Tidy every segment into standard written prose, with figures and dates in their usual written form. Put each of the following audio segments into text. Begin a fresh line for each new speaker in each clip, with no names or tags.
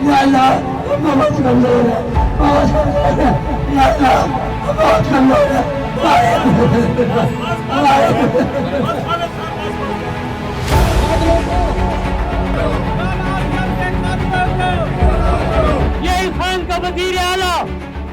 یا اللہ بہت کمزور ہے، بہت کمزور ہے، یا اللہ بہت کمزور ہے،
یہی خان کا وزیر اعلیٰ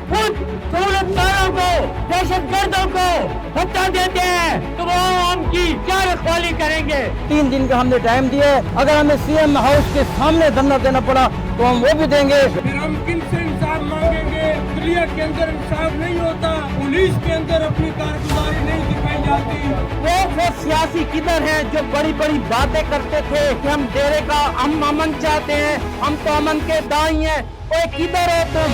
خود سہولت کاروں کو، دہشت گردوں کو بھتہ دیتے ہیں تو وہ عوام کی کیا رکھوالی کریں گے؟
3 دن کا ہم نے ٹائم دیا ہے، اگر ہمیں سی ایم ہاؤس کے سامنے دھرنا دینا پڑا تو ہم وہ بھی دیں گے۔
پھر ہم کن سے انصاف مانگیں گے؟ اقلیت کے اندر انصاف نہیں ہوتا، پولیس کے اندر اپنی کارگزاری نہیں دکھائی جاتی۔
وہ سیاسی کدھر ہیں جو بڑی بڑی باتیں کرتے تھے کہ ہم ڈیرے کا ہم امن چاہتے ہیں، ہم تو امن کے دائی ہیں، وہ کدھر ہے تم؟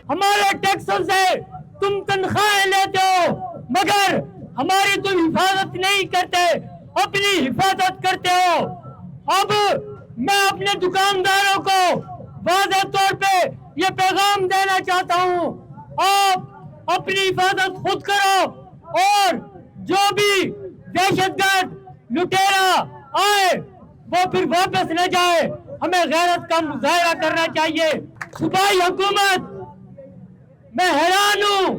ہمارے ٹیکسوں سے تم تنخواہیں لیتے ہو مگر ہماری تم حفاظت نہیں کرتے، اپنی حفاظت کرتے ہو۔ اب میں اپنے دکانداروں کو واضح طور پہ یہ پیغام دینا چاہتا ہوں، آپ اپنی حفاظت خود کرو اور جو بھی دہشت گرد لٹیرا آئے وہ پھر واپس نہ جائے۔ ہمیں غیرت کا مظاہرہ کرنا چاہیے۔ صوبائی حکومت، میں حیران ہوں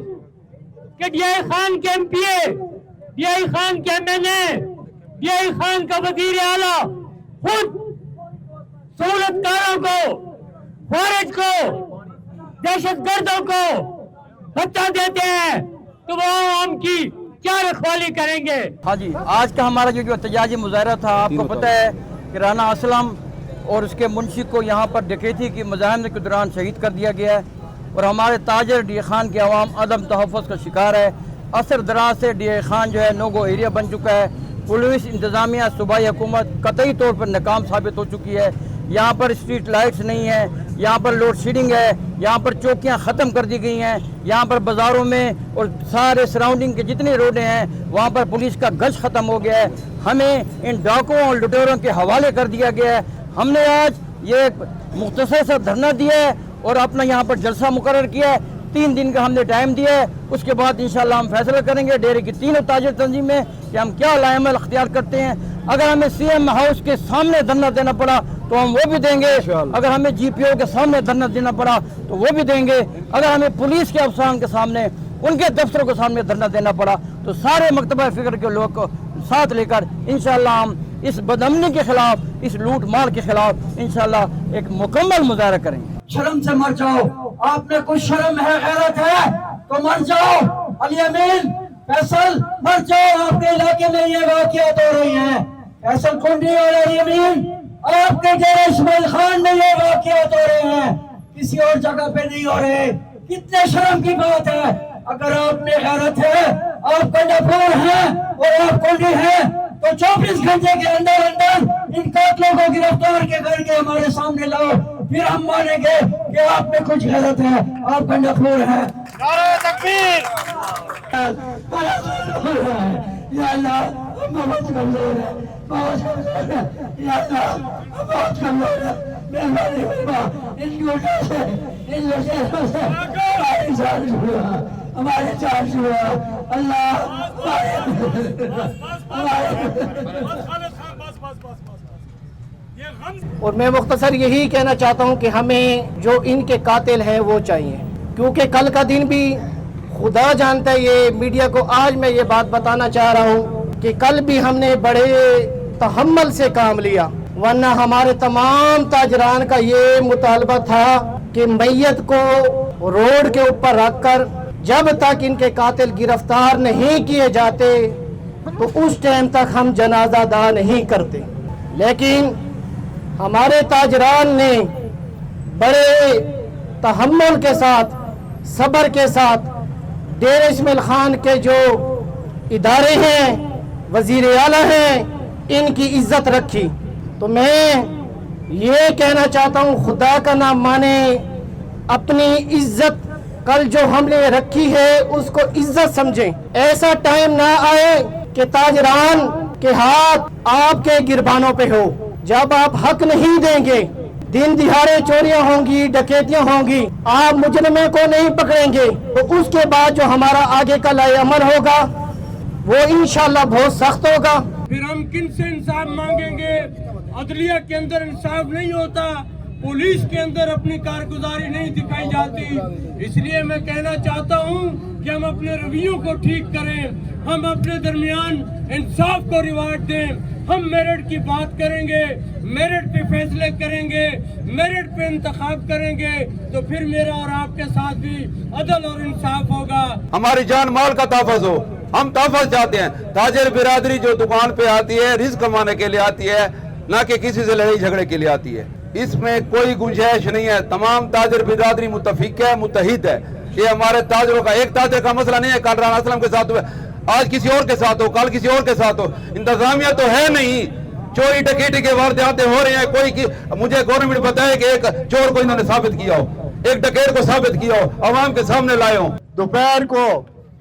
کہ ڈی آئی خان کے M P A, D I Khan کے M N A, D I Khan کا وزیر اعلیٰ خود سہولت کاروں کو، فارج کو، دہشت گردوں کو بھتہ دیتے ہیں تو وہ عوام کی کیا رکھوالی کریں گے؟
ہاں جی، آج کا ہمارا جو احتجاجی مظاہرہ تھا، آپ کو پتہ ہے کہ رانا اسلم اور اس کے منشی کو یہاں پر ڈکیتی کی مظاہرے کے دوران شہید کر دیا گیا ہے اور ہمارے تاجر ڈی خان کے عوام عدم تحفظ کا شکار ہے۔ اثر دراز سے ڈی خان جو ہے نو گو ایریا بن چکا ہے۔ پولیس انتظامیہ، صوبائی حکومت قطعی طور پر ناکام ثابت ہو چکی ہے۔ یہاں پر اسٹریٹ لائٹس نہیں ہیں، یہاں پر لوڈ شیڈنگ ہے، یہاں پر چوکیاں ختم کر دی گئی ہیں، یہاں پر بازاروں میں اور سارے سراؤنڈنگ کے جتنی روڈیں ہیں وہاں پر پولیس کا گشت ختم ہو گیا ہے۔ ہمیں ان ڈاکوؤں اور لٹیروں کے حوالے کر دیا گیا ہے۔ ہم نے آج یہ مختصر سا دھرنا دیا ہے اور اپنا یہاں پر جلسہ مقرر کیا ہے۔ 3 دن کا ہم نے ٹائم دیا ہے، اس کے بعد انشاءاللہ ہم فیصلہ کریں گے ڈیرے کی تینوں تاجر تنظیم میں کہ ہم کیا لائحہ عمل اختیار کرتے ہیں۔ اگر ہمیں سی ایم ہاؤس کے سامنے دھرنا دینا پڑا تو ہم وہ بھی دیں گے، اگر ہمیں جی پی او کے سامنے دھرنا دینا پڑا تو وہ بھی دیں گے، اگر ہمیں پولیس کے افسران کے سامنے، ان کے دفتروں کے سامنے دھرنا دینا پڑا تو سارے مکتبہ فکر کے لوگ کو ساتھ لے کر انشاءاللہ ہم اس بدامنی کے خلاف، اس لوٹ مار کے خلاف انشاءاللہ ایک مکمل مظاہرہ کریں گے۔
شرم سے مر جاؤ، آپ میں کچھ شرم ہے، غیرت ہے تو مر جاؤ۔ علی امین، فیصل، مر جاؤ، آپ کے علاقے میں یہ واقعات ہو رہی ہیں۔ فیصل کنڈی اور علی امین، آپ کے ڈیرے اسماعیل خان میں یہ واقعات ہو رہے ہیں، کسی اور جگہ پہ نہیں ہو رہے۔ کتنے شرم کی بات ہے۔ اگر آپ میں غیرت ہے، آپ کنڈپور ہیں اور آپ کنڈی ہیں تو 24 گھنٹے کے اندر ان قاتلوں کو گرفتار کر کے ہمارے سامنے لاؤ، پھر ہم مانیں گے کہ آپ میں کچھ غیرت ہے، آپ کنڈپور ہیں۔
نعرہ تکبیر!
یا اللہ بہت کمزور ہے، بہت کمزور ہے، یا اللہ بہت کمزور ہے، مہربانی فرما ان لوٹوں سے، ان لوٹوں سے ہماری جان چھڑا، ہماری جان چھڑا اللہ۔
اور میں مختصر یہی کہنا چاہتا ہوں کہ ہمیں جو ان کے قاتل ہیں وہ چاہیے، کیونکہ کل کا دن بھی خدا جانتا ہے، یہ میڈیا کو آج میں یہ بات بتانا چاہ رہا ہوں کہ کل بھی ہم نے بڑے تحمل سے کام لیا، ورنہ ہمارے تمام تاجران کا یہ مطالبہ تھا کہ میت کو روڈ کے اوپر رکھ کر جب تک ان کے قاتل گرفتار نہیں کیے جاتے تو اس ٹائم تک ہم جنازہ ادا نہیں کرتے۔ لیکن ہمارے تاجران نے بڑے تحمل کے ساتھ، صبر کے ساتھ ڈیرے اسماعیل خان کے جو ادارے ہیں، وزیر اعلیٰ ہیں، ان کی عزت رکھی۔ تو میں یہ کہنا چاہتا ہوں خدا کا نام مانے، اپنی عزت کل جو ہم نے رکھی ہے اس کو عزت سمجھیں۔ ایسا ٹائم نہ آئے کہ تاجران کے ہاتھ آپ کے گربانوں پہ ہو۔ جب آپ حق نہیں دیں گے، دن دہاڑے چوریاں ہوں گی، ڈکیتیاں ہوں گی، آپ مجرمے کو نہیں پکڑیں گے تو اس کے بعد جو ہمارا آگے کا لائحہ عمل ہوگا वो इंशाल्लाह बहुत सख्त होगा।
फिर हम किन से इंसाफ मांगेंगे? अदलिया के अंदर इंसाफ नहीं होता, पुलिस के अंदर अपनी कारगुजारी नहीं दिखाई जाती। इसलिए मैं कहना चाहता हूँ कि हम अपने रवैयों को ठीक करें, हम अपने दरमियान इंसाफ को रिवार्ड दें। हम मेरिट की बात करेंगे, मेरिट पे फैसले करेंगे, मेरिट पे इंतखाब करेंगे, तो फिर मेरा और आपके साथ भी अदल और इंसाफ होगा।
हमारी जान माल का तहफ़्फ़ुज़ हो, हम तहफ़्फ़ुज़ चाहते हैं। ताजिर बिरादरी जो दुकान पे आती है रिज़्क़ कमाने के लिए आती है, ना कि किसी से लड़ाई झगड़े के लिए आती है। इसमें कोई गुंजाइश नहीं है। तमाम ताजिर बिरादरी मुत्तफ़िक़ है, मुत्तहिद है। ये हमारे ताजिरों का एक ताजिर का मसला नहीं है, कल राना असलम के साथ हुआ, आज किसी और के साथ हो, कल किसी और के साथ हो। इंतजामिया तो है नहीं, चोरी डकैती के वारदातें हो रही हैं। कोई मुझे गवर्नमेंट बताए कि एक चोर को इन्होंने साबित किया हो, एक डकैत को साबित किया हो, अवाम के सामने लाए हो।
दोपहर को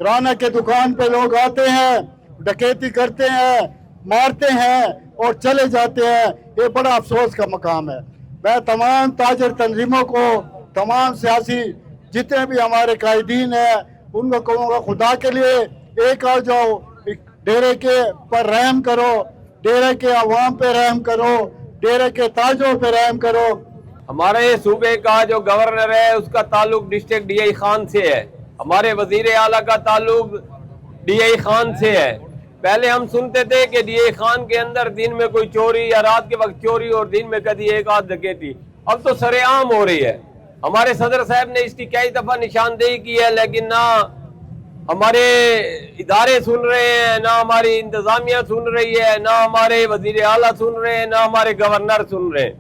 राना के दुकान पे लोग आते हैं, डकैती करते हैं, मारते हैं और चले जाते हैं। ये बड़ा अफसोस का मकाम है। मैं तमाम ताजिर तंजीमों को, तमाम सियासी जितने भी हमारे कायदीन हैं, उनको कहूँगा खुदा के लिए एक आ जाओ, डेरे के पर रहम करो, डेरे के अवाम पे रहम करो, डेरे के ताजों पे रहम करो।
हमारे सूबे का जो गवर्नर है उसका ताल्लुक डिस्ट्रिक्ट DI खान से है, हमारे वजीर आला का ताल्लुक DI खान से है। पहले हम सुनते थे कि DI खान के अंदर दिन में कोई चोरी या रात के वक्त चोरी और दिन में कभी एक आध डकैती, अब तो सरेआम हो रही है। हमारे सदर साहब ने इसकी कई दफा निशानदेही की है, लेकिन ना हमारे इदारे सुन रहे हैं, ना हमारी इंतजामिया सुन रही है, ना हमारे वजीर आला सुन रहे हैं, ना हमारे गवर्नर सुन रहे हैं।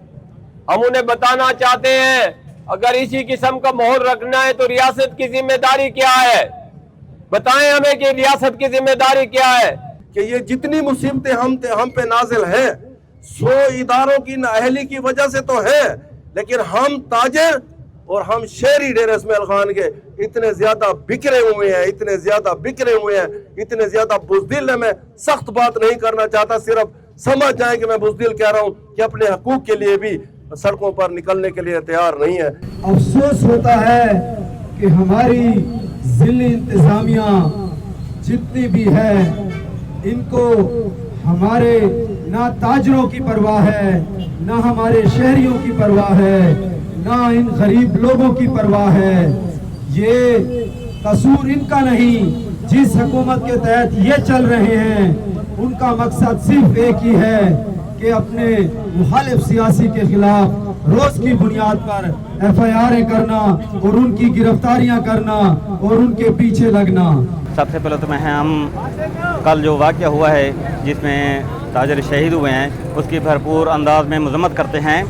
हम उन्हें बताना चाहते हैं, अगर इसी किस्म का माहौल रखना है तो रियासत की जिम्मेदारी क्या है? बताएं हमें कि रियासत की जिम्मेदारी क्या है?
कि ये जितनी मुसीबतें हम पे नाजिल हैं, 100 इदारों की नाअहली की वजह से तो है, लेकिन हम ताजिर और हम शहरी डेरा इस्माइल खान के इतने ज्यादा बिखरे हुए हैं, इतने ज्यादा बिखरे हुए हैं, इतने ज्यादा बुज़दिल है। मैं सख्त बात नहीं करना चाहता, सिर्फ समझ जाए कि मैं बुज़दिल कह रहा हूँ कि अपने हकूक के लिए भी सड़कों पर निकलने के लिए तैयार नहीं है।
अफसोस होता है कि हमारी जिली इंतजामिया जितनी भी है, इनको हमारे ना ताजरों की परवाह है, ना हमारे शहरियों की परवाह है, ना इन गरीब लोगों की परवाह है। ये कसूर इनका नहीं, जिस हुकूमत के तहत ये चल रहे हैं उनका मकसद सिर्फ एक ही है कि अपने मुखालिफ सियासी के खिलाफ रोज की बुनियाद पर FIR करना और उनकी गिरफ्तारियां करना और उनके पीछे लगना।
सबसे पहले तो हम कल जो वाक़या हुआ है जिसमें ताजिर शहीद हुए हैं उसकी भरपूर अंदाज में मज़म्मत करते हैं,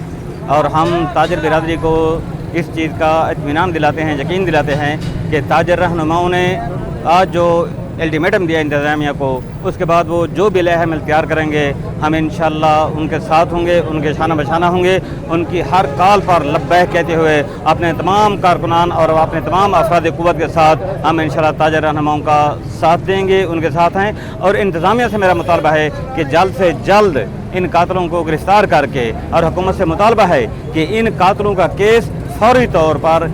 और हम ताजिर बिरादरी को इस चीज़ का इत्मीनान दिलाते हैं, यकीन दिलाते हैं कि ताजिर रहनुमाओं ने आज जो अल्टीमेटम दिया इंतज़ामिया को, उसके बाद वो जो भी लहमल तैयार करेंगे हम इंशाअल्लाह उनके साथ होंगे, उनके शाना बशाना होंगे। उनकी हर कॉल पर लब्बैक कहते हुए अपने तमाम कारकुनान और अपने तमाम अफराद क़ुव्वत के साथ हम इंशाअल्लाह ताजिर रहनुमाओं का साथ देंगे, उनके साथ हैं। और इंतज़ामिया से मेरा मुतालबा है कि जल्द से जल्द इन कातलों को गिरफ़्तार करके, और हुकूमत से मुतालबा है कि इन कातलों का केस फौरी तौर पर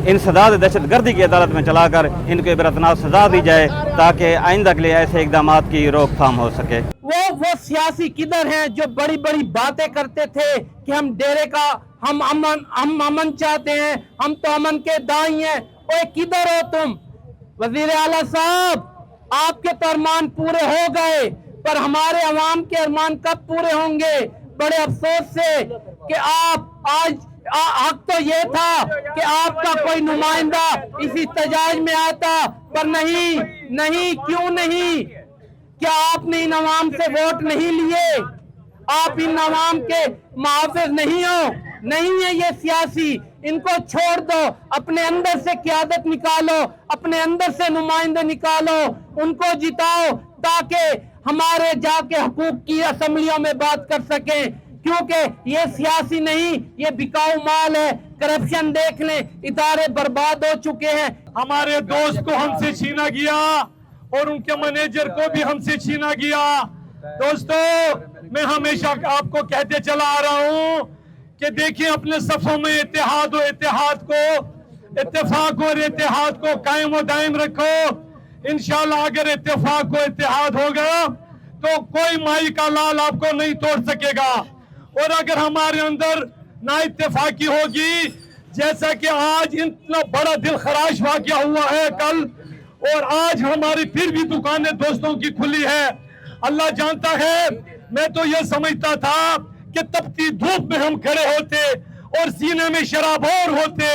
इंसदाद दहशतगर्दी की अदालत में चलाकर इनको इबरतनाक सजा दी जाए, ताकि आइंदा के लिए ऐसे इक़दामात की रोकथाम हो सके।
वो सियासी किधर हैं जो बड़ी बड़ी बातें करते थे कि हम डेरे का हम अमन चाहते हैं, हम तो अमन के दाई हैं। ओए किधर हो तुम? वजीर आला साहब, आपके तो अरमान पूरे हो गए, पर हमारे अवाम के अरमान कब पूरे होंगे? बड़े अफसोस से कि आप आज हक तो ये था कि आपका कोई नुमाइंदा इसी तजाज में आता, पर नहीं, क्यों नहीं? क्या आपने इन अवाम से वोट नहीं लिए? आप इन अवाम के मुहाफिज नहीं हो? नहीं है ये सियासी, इनको छोड़ दो, अपने अंदर से क़यादत निकालो, अपने अंदर से नुमाइंदे निकालो, उनको जिताओ ताकि हमारे जाके हकूक की असम्बलियों में बात कर सकें, क्योंकि ये सियासी नहीं, ये बिकाऊ माल है। करप्शन देख लें, इदारे बर्बाद हो चुके हैं।
हमारे दोस्त को हमसे छीना गया और उनके मैनेजर को भी हमसे छीना गया। दोस्तों, मैं हमेशा आपको कहते चला आ रहा हूं कि देखिए अपने सफों में इत्तेहाद और इत्तेहाद को, इत्तेफाक और इत्तेहाद को कायम और दायम रखो।
इंशाल्लाह अगर इत्तेफाक को इत्तेहाद हो गया तो कोई माई का लाल आपको नहीं तोड़ सकेगा। और अगर हमारे अंदर ना इत्तेफाकी होगी, जैसा कि आज इतना बड़ा दिल खराश वाक़या हुआ है कल, और आज हमारी फिर भी दुकानें दोस्तों की खुली है, अल्लाह जानता है। मैं तो ये समझता था कि तपती धूप में हम खड़े होते और सीने में शराब और होते,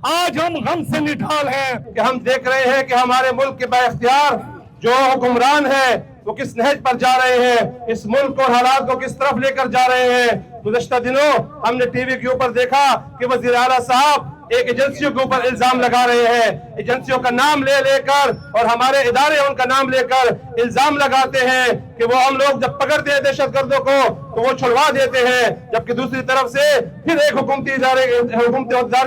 आज हम गम से निढाल हैं।
कि हम देख रहे हैं कि हमारे मुल्क के बाइख्तियार जो हुक्मरान है वो किस नहज पर जा रहे हैं, इस मुल्क और हालात को किस तरफ लेकर जा रहे हैं। गुज़श्ता दिनों हमने टीवी के ऊपर देखा कि वज़ीर आला साहब एक एजेंसियों के ऊपर इल्जाम लगा रहे हैं, एजेंसियों का नाम ले लेकर और हमारे इदारे उनका नाम लेकर इल्जाम लगाते हैं कि वो हम लोग जब पकड़ते हैं दहशतगर्दों को तो वो छुड़वा देते हैं, जबकि दूसरी तरफ से फिर एक हुकूमती इदारे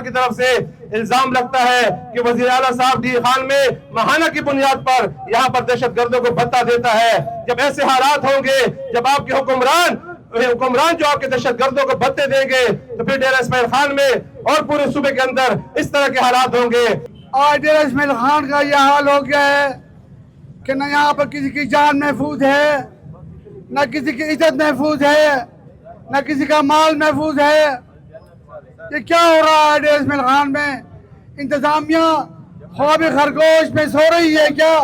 की तरफ से इल्जाम लगता है कि वज़ीर आला साहब डी खान में माहाना की बुनियाद पर यहाँ पर दहशतगर्दों को भत्ता देता है। जब ऐसे हालात होंगे, जब आपके हुक्मरान जो आपके दहशतगर्दों को भत्ते देंगे, तो फिर डेरा इस्माइल खान में और पूरे सूबे के अंदर इस तरह के हालात होंगे।
आज डेरा इस्माइल खान का यह हाल हो गया है कि न यहाँ पर किसी की जान महफूज है, न किसी की इज्जत महफूज है, न किसी का माल महफूज है। ये क्या हो रहा है डेरा इस्माइल खान में? इंतजामिया ख्वाब खरगोश में सो रही है क्या?